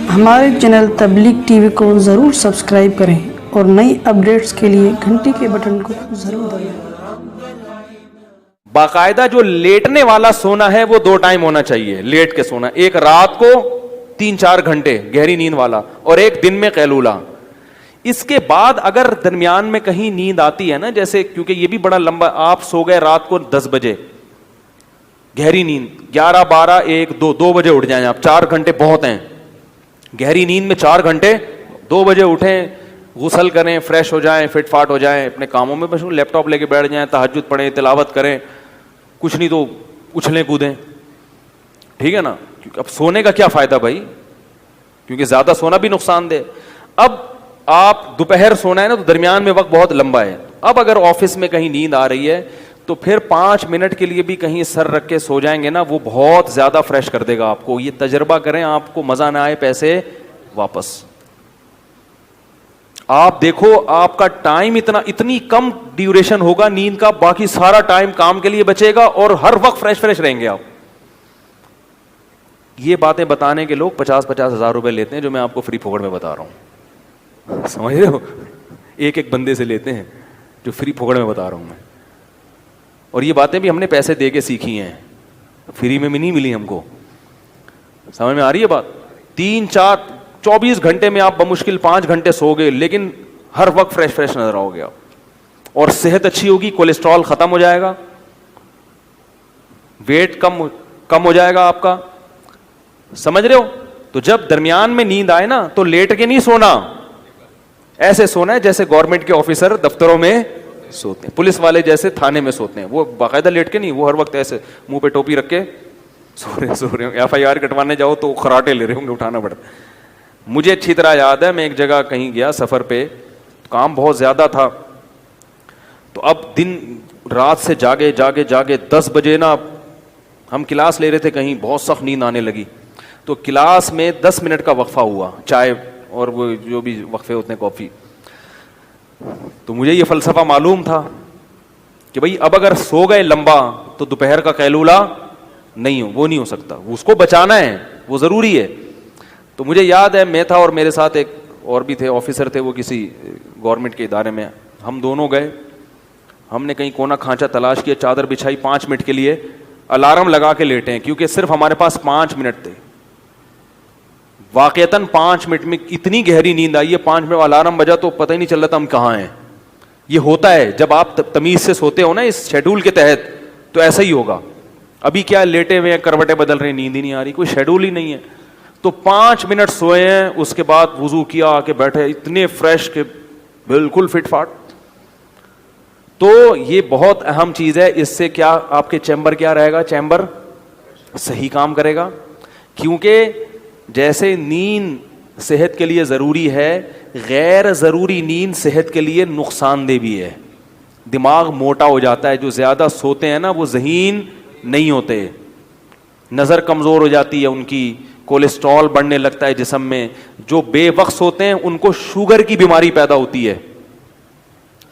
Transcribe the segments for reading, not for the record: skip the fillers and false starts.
ہمارے چینل تبلیغ T V کو ضرور سبسکرائب کریں اور نئی اپڈیٹس کے لیے گھنٹی کے بٹن کو ضرور دبائیں۔ باقاعدہ جو لیٹنے والا سونا ہے وہ 2 ٹائم ہونا چاہیے، لیٹ کے سونا، ایک رات کو 3-4 گھنٹے گہری نیند والا اور ایک دن میں قیلولہ۔ اس کے بعد اگر درمیان میں کہیں نیند آتی ہے نا، جیسے کیونکہ یہ بھی بڑا لمبا، آپ سو گئے رات کو 10 بجے گہری نیند، 11 12 1 2 بجے اٹھ جائیں آپ، 4 گھنٹے بہت ہیں گہری نیند میں، 4 گھنٹے، 2 بجے اٹھیں، غسل کریں، فریش ہو جائیں، فٹ فاٹ ہو جائیں، اپنے کاموں میں مشغول، لیپ ٹاپ لے کے بیٹھ جائیں، تہجد پڑھیں، تلاوت کریں، کچھ نہیں تو اچھلیں کودیں، ٹھیک ہے نا؟ اب سونے کا کیا فائدہ بھائی، کیونکہ زیادہ سونا بھی نقصان دہ۔ اب آپ دوپہر سونا ہے نا تو درمیان میں وقت بہت لمبا ہے، اب اگر آفس میں کہیں نیند آ رہی ہے تو پھر 5 منٹ کے لیے بھی کہیں سر رکھ کے سو جائیں گے نا، وہ بہت زیادہ فریش کر دے گا آپ کو۔ یہ تجربہ کریں، آپ کو مزہ نہ آئے پیسے واپس۔ آپ دیکھو آپ کا ٹائم اتنی کم ڈیوریشن ہوگا نیند کا، باقی سارا ٹائم کام کے لیے بچے گا اور ہر وقت فریش رہیں گے آپ۔ یہ باتیں بتانے کے لوگ 50-50 ہزار روپے لیتے ہیں، جو میں آپ کو فری پھوکڑ میں بتا رہا ہوں، سمجھ رہے ہو؟ ایک بندے سے لیتے ہیں جو فری پھوکڑ میں بتا رہا ہوں میں، اور یہ باتیں بھی ہم نے پیسے دے کے سیکھی ہیں، فری میں بھی نہیں ملی ہم کو۔ سمجھ میں آ رہی ہے بات؟ 24 گھنٹے میں آپ بمشکل 5 گھنٹے سو گے، لیکن ہر وقت فریش نظر آؤ گے آپ، اور صحت اچھی ہوگی، کولیسٹرول ختم ہو جائے گا، ویٹ کم ہو جائے گا آپ کا، سمجھ رہے ہو؟ تو جب درمیان میں نیند آئے نا تو لیٹ کے نہیں سونا، ایسے سونا ہے جیسے گورنمنٹ کے آفیسر دفتروں میں سوتے ہیں، پولیس والے جیسے تھانے میں سوتے ہیں، وہ باقاعدہ لیٹ کے نہیں، وہ ہر وقت ایسے منہ پہ ٹوپی رکھ کے سو رہے ہوں۔ FIR کٹوانے جاؤ تو خراٹے لے رہے ہوں گے، اٹھانا پڑتا۔ مجھے اچھی طرح یاد ہے، میں ایک جگہ کہیں گیا سفر پہ، کام بہت زیادہ تھا، تو اب رات سے جاگے 10 بجے نا ہم کلاس لے رہے تھے کہیں، بہت سخت نیند آنے لگی، تو کلاس میں 10 منٹ کا وقفہ ہوا، چائے اور وہ جو بھی وقفے ہوتے ہیں، کافی۔ تو مجھے یہ فلسفہ معلوم تھا کہ بھائی اب اگر سو گئے لمبا تو دوپہر کا قیلولہ وہ نہیں ہو سکتا، اس کو بچانا ہے، وہ ضروری ہے۔ تو مجھے یاد ہے میں تھا اور میرے ساتھ ایک اور بھی تھے، آفیسر تھے، وہ کسی گورنمنٹ کے ادارے میں، ہم دونوں گئے، ہم نے کہیں کونا کھانچا تلاش کیا، چادر بچھائی، 5 منٹ کے لیے الارم لگا کے لیٹے ہیں، کیونکہ صرف ہمارے پاس 5 منٹ تھے، واقعتاً 5 منٹ میں اتنی گہری نیند آئی ہے، 5 منٹ الارم بجا تو پتہ ہی نہیں چل رہا تھا ہم کہاں ہیں۔ یہ ہوتا ہے جب آپ تمیز سے سوتے ہو نا اس شیڈول کے تحت، تو ایسا ہی ہوگا۔ ابھی کیا لیٹے ہوئے ہیں، کروٹیں بدل رہے ہیں، نیند ہی نہیں آ رہی، کوئی شیڈول ہی نہیں ہے۔ تو 5 منٹ سوئے ہیں، اس کے بعد وضو کیا، آ کے بیٹھے، اتنے فریش کہ بالکل فٹ فاٹ۔ تو یہ بہت اہم چیز ہے، اس سے کیا آپ کے چیمبر کیا رہے گا، چیمبر صحیح کام کرے گا، کیونکہ جیسے نیند صحت کے لیے ضروری ہے، غیر ضروری نیند صحت کے لیے نقصان دہ بھی ہے۔ دماغ موٹا ہو جاتا ہے، جو زیادہ سوتے ہیں نا وہ ذہین نہیں ہوتے، نظر کمزور ہو جاتی ہے ان کی، کولیسٹرول بڑھنے لگتا ہے جسم میں۔ جو بے وقت سوتے ہیں ان کو شوگر کی بیماری پیدا ہوتی ہے۔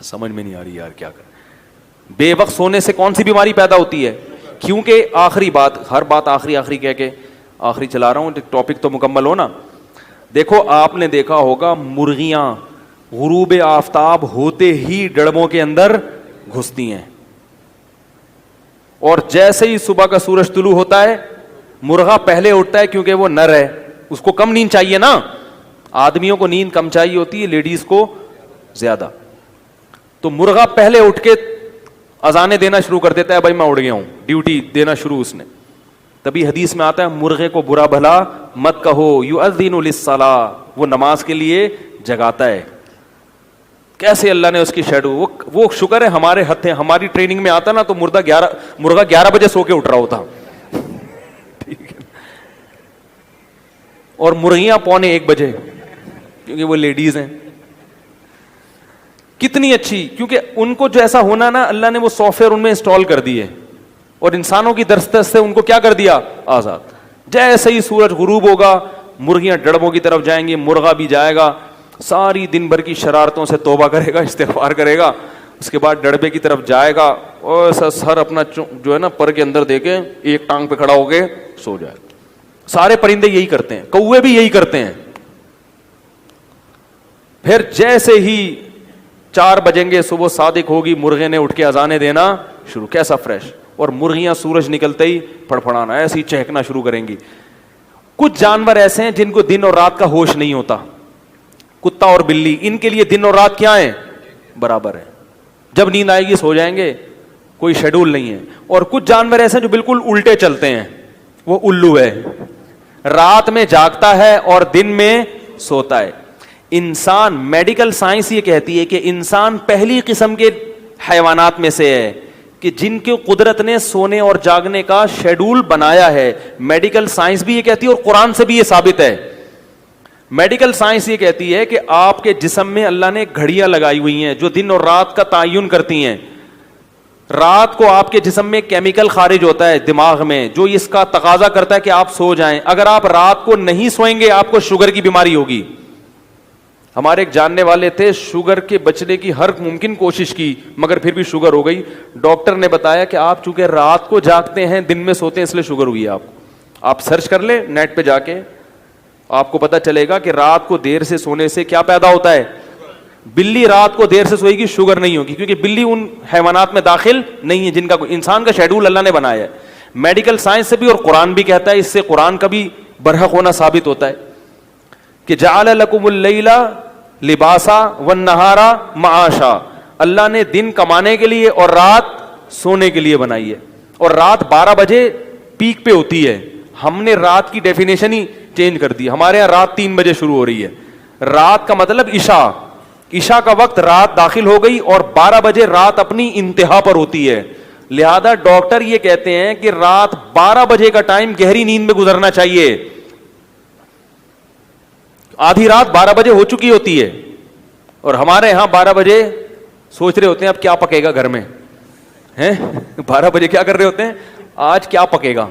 سمجھ میں نہیں آ رہی یار کیا کریں؟ بے وقت سونے سے کون سی بیماری پیدا ہوتی ہے؟ کیونکہ آخری بات، ہر بات آخری کہہ کے آخری چلا رہا ہوں، ٹاپک تو مکمل ہو نا۔ دیکھو آپ نے دیکھا ہوگا مرغیاں غروب آفتاب ہوتے ہی ڈڑبوں کے اندر گھستی ہیں، اور جیسے ہی صبح کا سورج طلوع ہوتا ہے مرغا پہلے اٹھتا ہے، کیونکہ وہ نر ہے، اس کو کم نیند چاہیے نا، آدمیوں کو نیند کم چاہیے ہوتی ہے، لیڈیز کو زیادہ۔ تو مرغا پہلے اٹھ کے اذانیں دینا شروع کر دیتا ہے، بھائی میں اٹھ گیا ہوں، ڈیوٹی دینا شروع اس نے۔ تبھی حدیث میں آتا ہے مرغے کو برا بھلا مت کہو، یؤذن للصلاۃ، وہ نماز کے لیے جگاتا ہے۔ کیسے اللہ نے اس کی شیڈو، وہ شکر ہے ہمارے ہتھے، ہماری ٹریننگ میں آتا نا تو مرغا 11 بجے سو کے اٹھ رہا ہوتا، ٹھیک ہے، اور مرغیاں 1:45 بجے، کیونکہ وہ لیڈیز ہیں۔ کتنی اچھی، کیونکہ ان کو جو ایسا ہونا نا، اللہ نے وہ سافٹ ویئر ان میں انسٹال کر دیے، اور انسانوں کی دسترس سے ان کو کیا کر دیا، آزاد۔ جیسے ہی سورج غروب ہوگا مرغیاں ڈڑبوں کی طرف جائیں گی، مرغا بھی جائے گا، ساری دن بھر کی شرارتوں سے توبہ کرے گا، استغفار کرے گا، اس کے بعد ڈڑبے کی طرف جائے گا، اور سر اپنا جو ہے نا پر کے اندر دے کے ایک ٹانگ پہ کھڑا ہو کے سو جائے گا۔ سارے پرندے یہی کرتے ہیں, کوے بھی یہی کرتے ہیں. پھر جیسے ہی 4 بجیں گے, صبح صادق ہوگی, مرغے نے اٹھ کے اذانیں دینا شروع, کیسا فریش, اور مرغیاں سورج نکلتے ہی پھڑپھڑانا, ایسے ہی چہکنا شروع کریں گی. کچھ جانور ایسے ہیں جن کو دن اور رات کا ہوش نہیں ہوتا, کتا اور بلی, ان کے لیے دن اور رات کیا ہیں, برابر ہے, جب نیند آئے گی سو جائیں گے, کوئی شیڈول نہیں ہے. اور کچھ جانور ایسے ہیں جو بالکل الٹے چلتے ہیں, وہ الو ہے, رات میں جاگتا ہے اور دن میں سوتا ہے. انسان, میڈیکل سائنس یہ کہتی ہے کہ انسان پہلی قسم کے حیوانات میں سے ہے کہ جن کے قدرت نے سونے اور جاگنے کا شیڈول بنایا ہے. میڈیکل سائنس بھی یہ کہتی ہے اور قرآن سے بھی یہ ثابت ہے. میڈیکل سائنس یہ کہتی ہے کہ آپ کے جسم میں اللہ نے گھڑیاں لگائی ہوئی ہیں جو دن اور رات کا تعین کرتی ہیں. رات کو آپ کے جسم میں کیمیکل خارج ہوتا ہے دماغ میں جو اس کا تقاضا کرتا ہے کہ آپ سو جائیں. اگر آپ رات کو نہیں سوئیں گے آپ کو شوگر کی بیماری ہوگی. ہمارے ایک جاننے والے تھے, شوگر کے بچنے کی ہر ممکن کوشش کی مگر پھر بھی شوگر ہو گئی. ڈاکٹر نے بتایا کہ آپ چونکہ رات کو جاگتے ہیں دن میں سوتے ہیں اس لیے شوگر ہوئی ہے آپ کو. آپ سرچ کر لیں نیٹ پہ جا کے, آپ کو پتا چلے گا کہ رات کو دیر سے سونے سے کیا پیدا ہوتا ہے. بلی رات کو دیر سے سوئے گی, شوگر نہیں ہوگی, کیونکہ بلی ان حیوانات میں داخل نہیں ہے جن کا انسان کا شیڈول اللہ نے بنایا ہے. میڈیکل سائنس سے بھی اور قرآن بھی کہتا ہے, اس سے قرآن کا بھی برحق ہونا ثابت ہوتا ہے کہ جعل لکم اللیل لباسا والنہار معاشا, اللہ نے دن کمانے کے لیے اور رات سونے کے لیے بنائی ہے. اور رات 12 بجے پیک پہ ہوتی ہے, ہم نے رات کی ڈیفینیشن ہی چینج کر دی. ہمارے یہاں رات 3 بجے شروع ہو رہی ہے. رات کا مطلب عشاء, عشاء کا وقت رات داخل ہو گئی اور 12 بجے رات اپنی انتہا پر ہوتی ہے. لہذا ڈاکٹر یہ کہتے ہیں کہ رات 12 بجے کا ٹائم گہری نیند میں گزرنا چاہیے. آدھی رات 12 بجے ہو چکی ہوتی ہے اور ہمارے یہاں 12 بجے سوچ رہے ہوتے ہیں اب کیا پکے گا گھر میں, ہیں 12 بجے کیا کر رہے ہوتے ہیں, آج کیا پکے گا.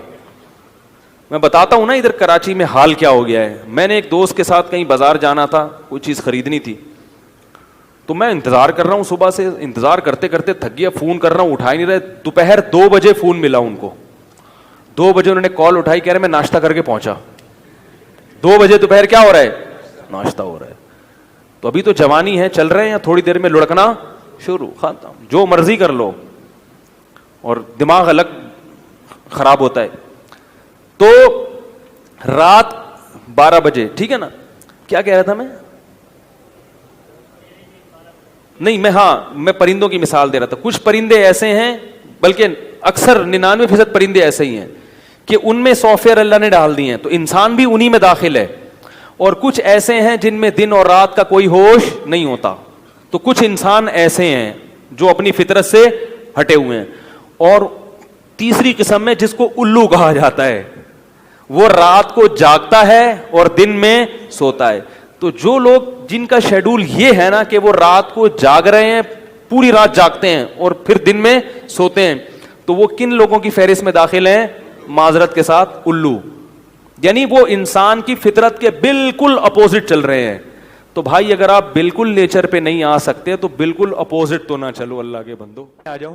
میں بتاتا ہوں نا ادھر کراچی میں حال کیا ہو گیا ہے. میں نے ایک دوست کے ساتھ کہیں بازار جانا تھا, کوئی چیز خریدنی تھی, تو میں انتظار کر رہا ہوں, صبح سے انتظار کرتے کرتے تھک گیا, فون کر رہا ہوں اٹھا ہی نہیں رہے. دوپہر 2 بجے فون ملا ان کو, 2 بجے انہوں نے کال اٹھائی, کہہ رہے میں ناشتہ کر کے پہنچا. 2 بجے دوپہر کیا ہو رہا ہے, ناشتہ ہو رہا ہے. تو ابھی تو جوانی ہے, چل رہے ہیں, تھوڑی دیر میں لڑکنا شروع, ختم, جو مرضی کر لو, اور دماغ الگ خراب ہوتا ہے. تو رات 12 بجے, ٹھیک ہے نا, کیا کہہ رہا تھا میں, نہیں میں پرندوں کی مثال دے رہا تھا. کچھ پرندے ایسے ہیں, بلکہ اکثر 99% پرندے ایسے ہی ہیں کہ ان میں سافٹ ویئر اللہ نے ڈال دیے ہیں, تو انسان بھی انہی میں داخل ہے. اور کچھ ایسے ہیں جن میں دن اور رات کا کوئی ہوش نہیں ہوتا. تو کچھ انسان ایسے ہیں جو اپنی فطرت سے ہٹے ہوئے ہیں. اور تیسری قسم میں جس کو الو کہا جاتا ہے, وہ رات کو جاگتا ہے اور دن میں سوتا ہے. تو جو لوگ جن کا شیڈول یہ ہے نا کہ وہ رات کو جاگ رہے ہیں, پوری رات جاگتے ہیں اور پھر دن میں سوتے ہیں, تو وہ کن لوگوں کی فہرست میں داخل ہیں, معذرت کے ساتھ الو, یعنی وہ انسان کی فطرت کے بالکل اپوزٹ چل رہے ہیں. تو بھائی اگر آپ بالکل نیچر پہ نہیں آ سکتے تو بالکل اپوزٹ تو نہ چلو, اللہ کے بندو, آ جاؤ.